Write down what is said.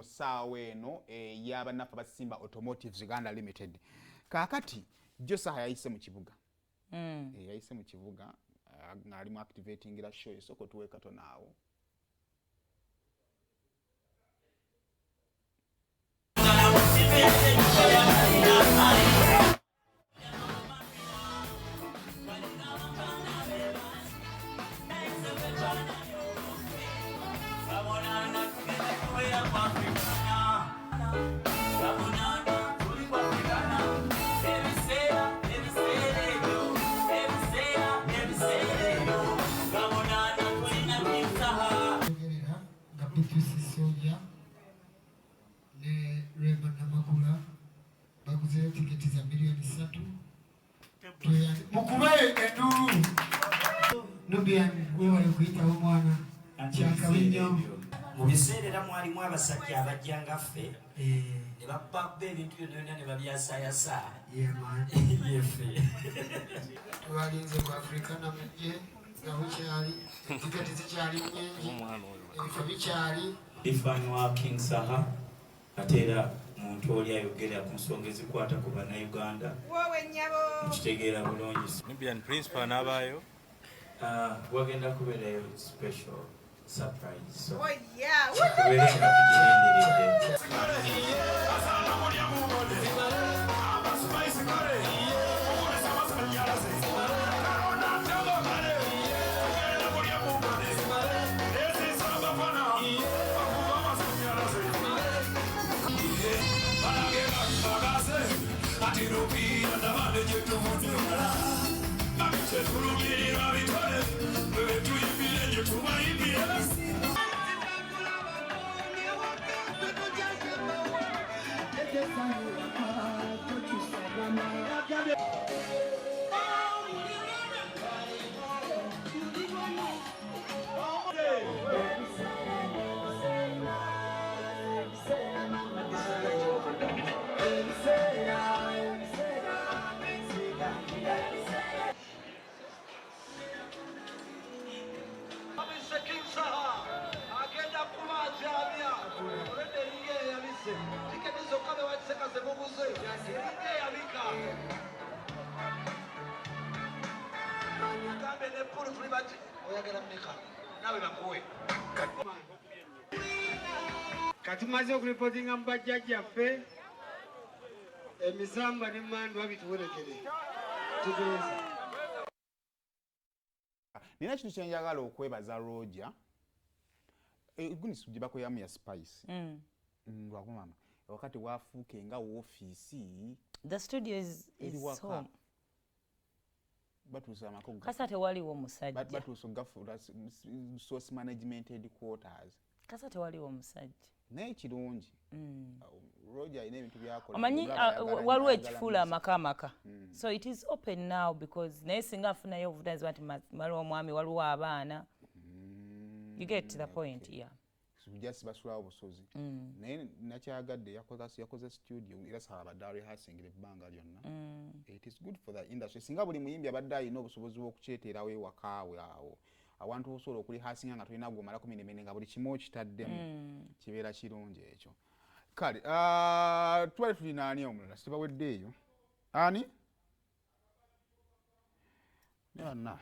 mu ssaawa eno y'abannaffe abasimba Automotives Uganda Limited. Kaakati jo Saha yayise mu kibuga. Yayise mu kibuga ng'ali mu activating la show esoko tuwe katono awo. Mu biseera era mwalimu abasajja abajja nga ffe ne babba ebintu byonna ne babyasaayasa yefe twalinze ku Afrika namujje nga bukyali tiketi zikyali nnyingi ebifo bikyali ifani wa King Saha ate era muntu oli ayogera ku nsonga ezikwata ku bannayuganda mukitegeera bulungi. Nubian principal n'abaayo wagenda kubeerayo special surprise. So, oh yeah. Katumaze okulipotinga mu bajjajjaffe emisamba n'emmandwa bituwerekere tugenze. Nina kintu kye njagala okwebaza Roger. Egunisi gye bakoyamu ya spice. Lwakumama wakati wafuuke nga woofiisi. The studio is home. Batuusa amako kasa tewaliwo musajja. Batuusa gafuula source management headquarters. Kasa tewaliwo musajja. Naye kirungi. Roger ine ebintu byakola. Amanyi waliwo ekifuula amaka. So it is open now because naye singa afunayo obuvunaanyizibwa nti waliwo omwami waliwo abaana. You get to the point, yeah. Just basulawo busozi. Naye nakyagadde yakoze studio era Saha abadde rehearsing ebbanga lyonna. It is good for the industry. Singa buli muyimbi abadde alina obusobozi bw'okukyeterawo ewakaawe awo. Awantu osobola okulihasinga nga tolina gwomalako minemene nga buli kimu okitaddemu kibeera kirungi ekyo. Kale twali tulina ani omulala sitibawedde eyo ani? Yonna